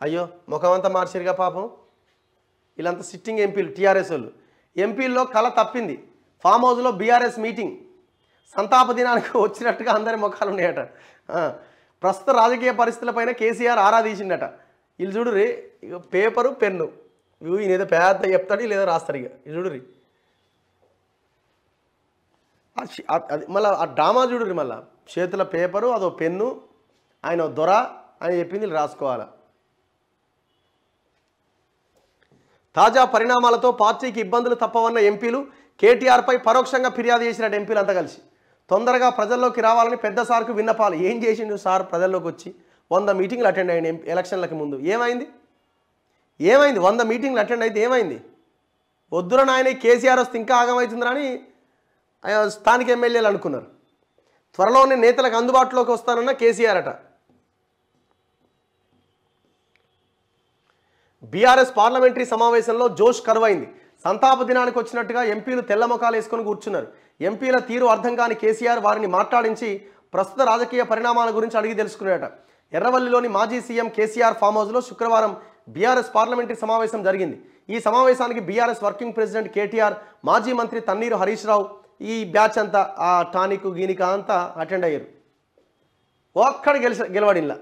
అయ్యో ముఖమంతా మార్చిరుగా పాపం. వీళ్ళంతా సిట్టింగ్ ఎంపీలు టీఆర్ఎస్ వాళ్ళు. ఎంపీల్లో కళ తప్పింది. ఫామ్ హౌస్లో బీఆర్ఎస్ మీటింగ్. సంతాప దినానికి వచ్చినట్టుగా అందరి ముఖాలు ఉన్నాయట. ప్రస్తుత రాజకీయ పరిస్థితులపైన కేసీఆర్ ఆరా తీసిండట. వీళ్ళు చూడుర్రి, ఇక పేపరు పెన్ను ఈయన ఏదో పెద్ద చెప్తాడు, లేదా రాస్తాడు. ఇక ఇది చూడుర్రి, అది మళ్ళీ ఆ డ్రామా చూడుర్రి, మళ్ళీ చేతుల పేపరు అదో పెన్ను, ఆయన దొర అని చెప్పింది వీళ్ళు రాసుకోవాలి. తాజా పరిణామాలతో పార్టీకి ఇబ్బందులు తప్పవన్న ఎంపీలు కేటీఆర్పై పరోక్షంగా ఫిర్యాదు చేసినట్టు ఎంపీలు అంతా కలిసి తొందరగా ప్రజల్లోకి రావాలని పెద్ద సార్కు విన్నపాలు. ఏం చేసిండు సార్? ప్రజల్లోకి వచ్చి 100 మీటింగ్లు అటెండ్ అయ్యింది ఎలక్షన్లకు ముందు. ఏమైంది? 100 మీటింగ్లు అటెండ్ అయితే ఏమైంది? వద్దున ఆయన కేసీఆర్ వస్తే ఇంకా ఆగమవుతుందని స్థానిక ఎమ్మెల్యేలు అనుకున్నారు. త్వరలోనే నేతలకు అందుబాటులోకి వస్తానన్న కేసీఆర్ అట. బీఆర్ఎస్ పార్లమెంటరీ సమావేశంలో జోష్ కరువైంది. సంతాప దినానికి వచ్చినట్టుగా ఎంపీలు తెల్ల ముఖాలు వేసుకొని కూర్చున్నారు. ఎంపీల తీరు అర్థం కాని కేసీఆర్ వారిని మాట్లాడించి ప్రస్తుత రాజకీయ పరిణామాల గురించి అడిగి తెలుసుకున్నారట. ఎర్రవల్లిలోని మాజీ సీఎం కేసీఆర్ ఫామ్ హౌస్లో శుక్రవారం బీఆర్ఎస్ పార్లమెంటరీ సమావేశం జరిగింది. ఈ సమావేశానికి బీఆర్ఎస్ వర్కింగ్ ప్రెసిడెంట్ కేటీఆర్, మాజీ మంత్రి తన్నీరు హరీష్ రావు, ఈ బ్యాచ్ అంతా ఆ టానిక్ గీనిక అంతా అటెండ్ అయ్యారు. ఒక్కడు గెలవడిలా.